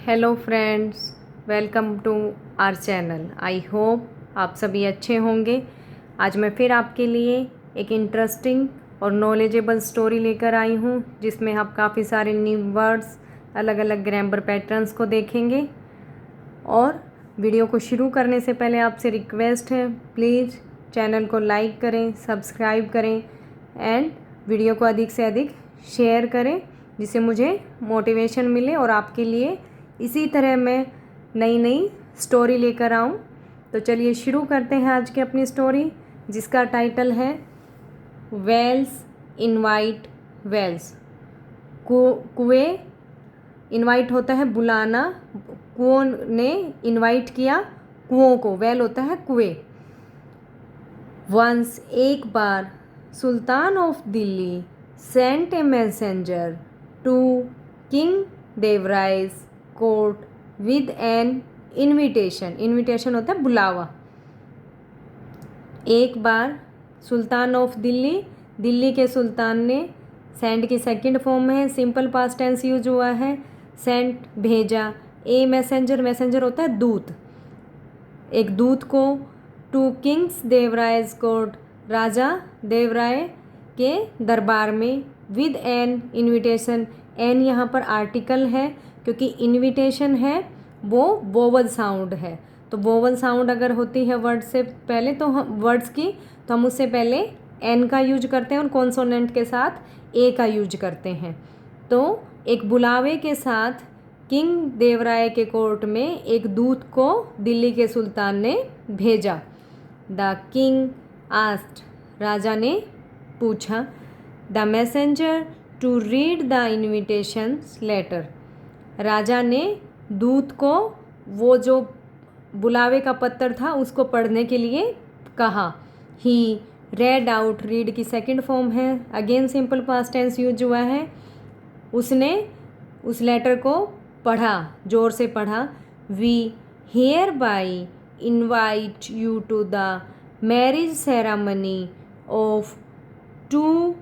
Hello friends, welcome to our channel. I hope आप सभी अच्छे होंगे। आज मैं फिर आपके लिए एक इंटरेस्टिंग और नॉलेजेबल स्टोरी लेकर आई हूँ, जिसमें आप काफ़ी सारे न्यू वर्ड्स, अलग अलग ग्रामर पैटर्न्स को देखेंगे। और वीडियो को शुरू करने से पहले आपसे रिक्वेस्ट है, प्लीज़ चैनल को लाइक करें, सब्सक्राइब करें एंड वीडियो को अधिक से अधिक शेयर करें, जिससे मुझे मोटिवेशन मिले और आपके लिए इसी तरह मैं नई नई स्टोरी लेकर आऊँ। तो चलिए शुरू करते हैं आज की अपनी स्टोरी, जिसका टाइटल है वेल्स इनवाइट वेल्स। कुएं इनवाइट होता है बुलाना, कुओं ने इनवाइट किया कुओं को। वेल होता है कुएं। वंस एक बार sultan of Delhi sent a messenger to king Devaraya's court with an invitation. Invitation होता है बुलावा। एक बार सुल्तान ऑफ दिल्ली, दिल्ली के सुल्तान ने, सेंड की सेकंड फॉर्म है, सिंपल पास्ट टेंस यूज हुआ है। सेंट भेजा, ए मैसेंजर, मैसेंजर होता है दूत, एक दूत को, टू किंग्स देवरायज कोर्ट, राजा देवराय के दरबार में, विद एन इनविटेशन। एन यहाँ पर आर्टिकल है, क्योंकि इनविटेशन है वो वोवल साउंड है। तो वोवल साउंड अगर होती है वर्ड से पहले, तो हम वर्ड्स की, तो हम उससे पहले एन का यूज करते हैं और कॉन्सोनेंट के साथ ए का यूज करते हैं। तो एक बुलावे के साथ किंग देवराय के कोर्ट में एक दूत को दिल्ली के सुल्तान ने भेजा। द किंग आस्क्ड, राजा ने पूछा, the messenger to read the invitations letter. राजा ने दूत को वो जो बुलावे का पत्र था उसको पढ़ने के लिए कहा। ही रेड आउट, रीड की सेकंड फॉर्म है, again simple past tense use हुआ है। उसने उस लेटर को पढ़ा, जोर से पढ़ा। We hereby invite you to the marriage ceremony of two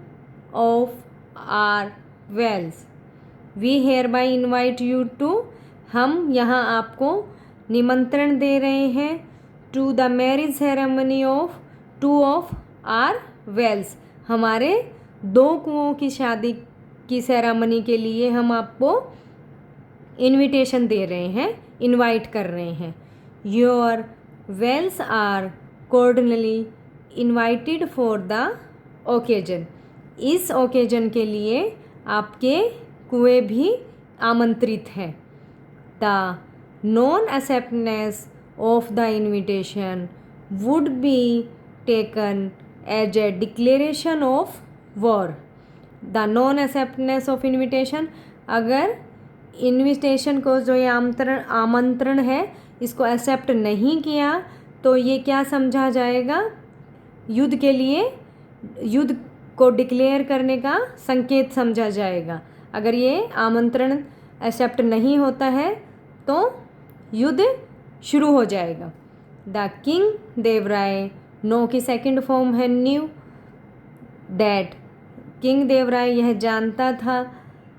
of our wells. We hereby invite you to, हम यहाँ आपको निमंत्रण दे रहे हैं, to the marriage ceremony of two of our wells, हमारे दो कुओं की शादी की सेरेमनी के लिए हम आपको इनविटेशन दे रहे हैं, इनवाइट कर रहे हैं। Your wells are cordially invited for the occasion. इस ओकेजन के लिए आपके कुएं भी आमंत्रित हैं। The non acceptance of the invitation would be taken as a declaration of war. The non acceptance of invitation, अगर इनविटेशन को, जो ये आमंत्रण है, इसको एक्सेप्ट नहीं किया तो ये क्या समझा जाएगा, युद्ध के लिए, युद्ध को डिक्लेयर करने का संकेत समझा जाएगा। अगर ये आमंत्रण एक्सेप्ट नहीं होता है तो युद्ध शुरू हो जाएगा। द किंग देवराय, नो की सेकंड फॉर्म है न्यू, दैट, किंग देवराय यह जानता था,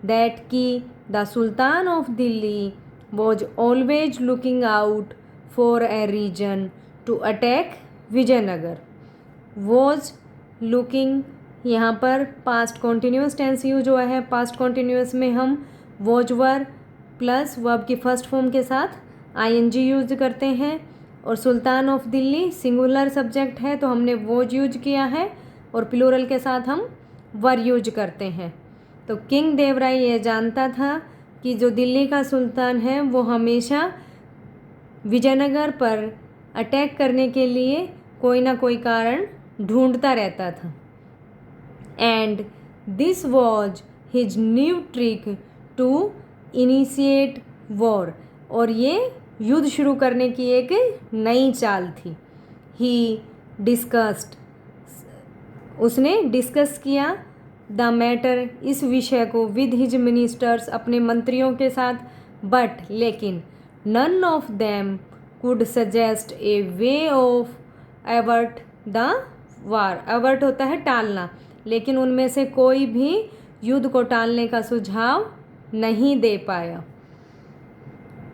दैट की the sultan of Delhi was always looking out for a reason to attack Vijayanagar. Was looking, यहाँ पर पास्ट कॉन्टिन्यूस टेंस यूज हुआ है। पास्ट कॉन्टिन्यूस में हम वॉज वर प्लस वर्ब की फर्स्ट फॉर्म के साथ आईएनजी यूज करते हैं, और सुल्तान ऑफ दिल्ली सिंगुलर सब्जेक्ट है तो हमने वॉज यूज किया है, और प्लूरल के साथ हम वर यूज करते हैं। तो किंग देवराय यह जानता था कि जो दिल्ली का सुल्तान है वो हमेशा विजयनगर पर अटैक करने के लिए कोई ना कोई कारण ढूंढता रहता था। And this was his new trick to initiate war, और ये युद्ध शुरू करने की एक नई चाल थी। ही डिस्कस्ड, उसने डिस्कस किया, द मैटर, इस विषय को, विद हिज मिनिस्टर्स, अपने मंत्रियों के साथ, बट, लेकिन, none of them could suggest a way of avert the war. Avert होता है टालना, लेकिन उनमें से कोई भी युद्ध को टालने का सुझाव नहीं दे पाया।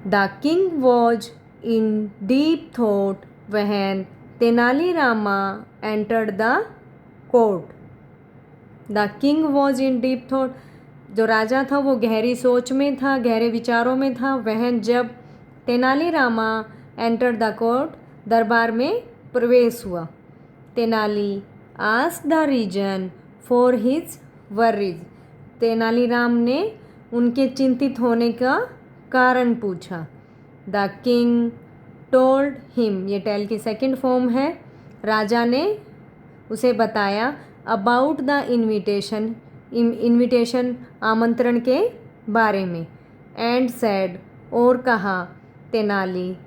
The king was in deep thought when Tenali Rama entered the court. The king was in deep thought, जो राजा था वो गहरी सोच में था, गहरे विचारों में था। वहन जब तेनालीरामा एंटर्ड द कोर्ट, दरबार में प्रवेश हुआ। Tenali asked the reason for his worries, Tenaliram ने उनके चिंतित होने का कारण पूछा। द किंग टोल्ड हिम, ये टेल की सेकंड फॉर्म है। राजा ने उसे बताया अबाउट द इन्विटेशन आमंत्रण के बारे में। एंड सेड, और कहा Tenali,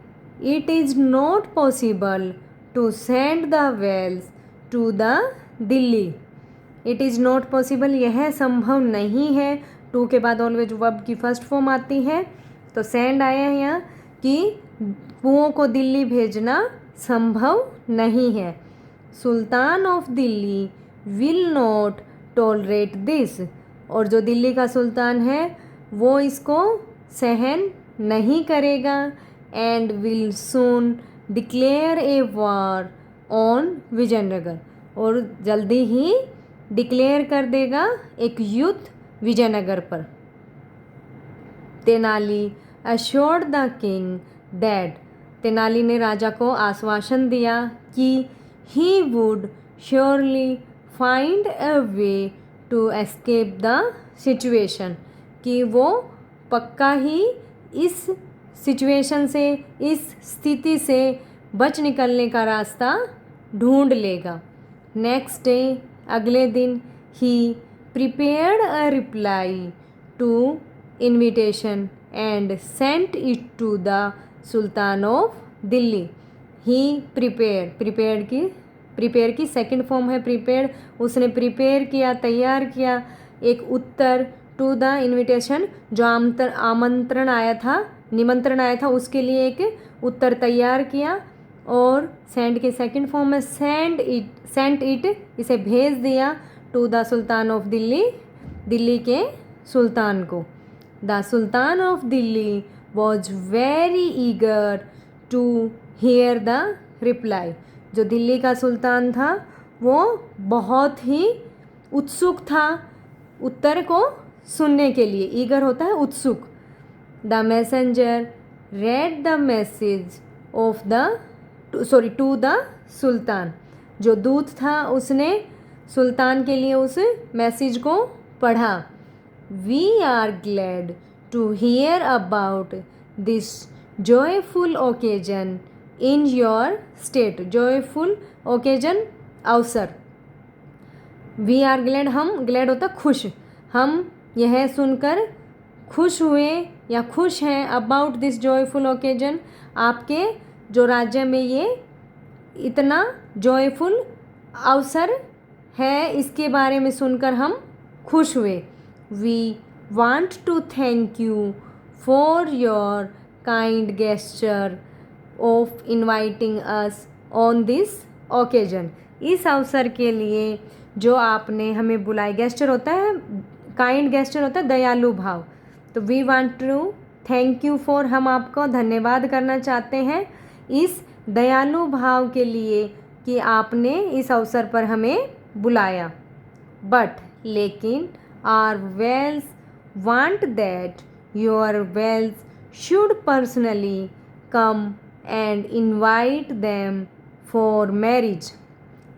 it is not possible to send the wells to the Delhi. It is not possible, यह संभव नहीं है। टू के बाद ऑलवेज वर्ब की फर्स्ट फॉर्म आती है, तो सेंड आया है यहाँ कि कुओं को दिल्ली भेजना संभव नहीं है। Sultan of Delhi will not tolerate this, और जो दिल्ली का सुल्तान है वो इसको सहन नहीं करेगा। And will soon declare a war on Vijayanagar, और जल्दी ही डिक्लेयर कर देगा एक युद्ध विजयनगर पर। Tenali assured the king that, Tenali ने राजा को आश्वासन दिया कि he would surely find a way to escape the situation, कि वो पक्का ही इस सिचुएशन से, इस स्थिति से बच निकलने का रास्ता ढूंढ लेगा। नेक्स्ट डे, अगले दिन, he prepared a reply to invitation and sent it to the sultan of Delhi. He prepare की सेकंड फॉर्म है प्रिपेयर्ड। उसने प्रिपेयर किया, तैयार किया एक उत्तर टू द इन्विटेशन, जो आमंत्रण आया था, निमंत्रण आया था, उसके लिए एक उत्तर तैयार किया। और सेंड की सेकंड फॉर्म में सेंट इट, इसे भेज दिया to the sultan of Delhi, Delhi के सुल्तान को। The sultan of Delhi was very eager to hear the reply, जो दिल्ली का सुल्तान था वो बहुत ही उत्सुक था उत्तर को सुनने के लिए। ईगर होता है उत्सुक। The messenger read the message of to the sultan, जो दूत था उसने सुल्तान के लिए उस मैसेज को पढ़ा। We are glad to hear about this joyful occasion in your state. Joyful occasion, अवसर। वी आर ग्लैड, हम, ग्लैड होता खुश, हम यह सुनकर खुश हुए या खुश हैं। अबाउट दिस जॉयफुल ओकेजन, आपके जो राज्य में ये इतना जॉयफुल अवसर है, इसके बारे में सुनकर हम खुश हुए। We want to thank you for your kind gesture of inviting us on this occasion. इस अवसर के लिए जो आपने हमें बुलाया, गेस्चर होता है, काइंड गेस्चर होता है दयालु भाव। तो we want to thank you for, हम आपको धन्यवाद करना चाहते हैं इस दयालु भाव के लिए कि आपने इस अवसर पर हमें बुलाया। बट, लेकिन, our wells want that your wells should personally come and invite them for marriage.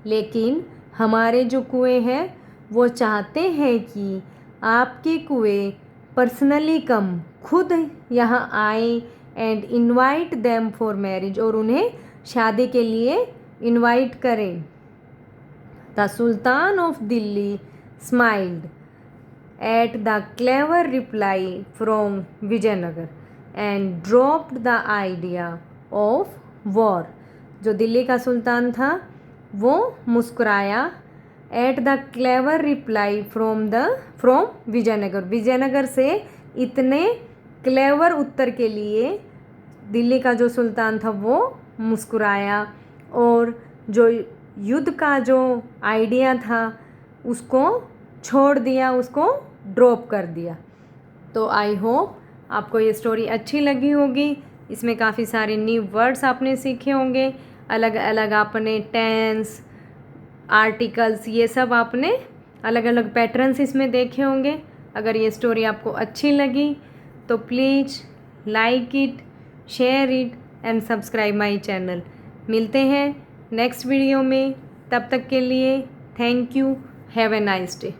लेकिन हमारे जो कुएं हैं वो चाहते हैं कि आपके कुएं पर्सनली कम, खुद यहाँ आए, and invite them for marriage, और उन्हें शादी के लिए इनवाइट करें। The sultan of Delhi smiled at the clever reply from Vijayanagar and dropped the idea of war. जो दिल्ली का सुल्तान था वो मुस्कुराया at the clever reply from Vijayanagar, Vijayanagar से इतने क्लेवर उत्तर के लिए दिल्ली का जो सुल्तान था वो मुस्कुराया, और जो युद्ध का जो आइडिया था उसको छोड़ दिया, उसको ड्रॉप कर दिया। तो आई होप आपको ये स्टोरी अच्छी लगी होगी। इसमें काफ़ी सारे न्यू वर्ड्स आपने सीखे होंगे, अलग अलग आपने टेंस, आर्टिकल्स, ये सब आपने अलग अलग पैटर्न्स इसमें देखे होंगे। अगर ये स्टोरी आपको अच्छी लगी तो please like it, share it and subscribe my channel. मिलते हैं नेक्स्ट वीडियो में, तब तक के लिए thank you, have a nice day.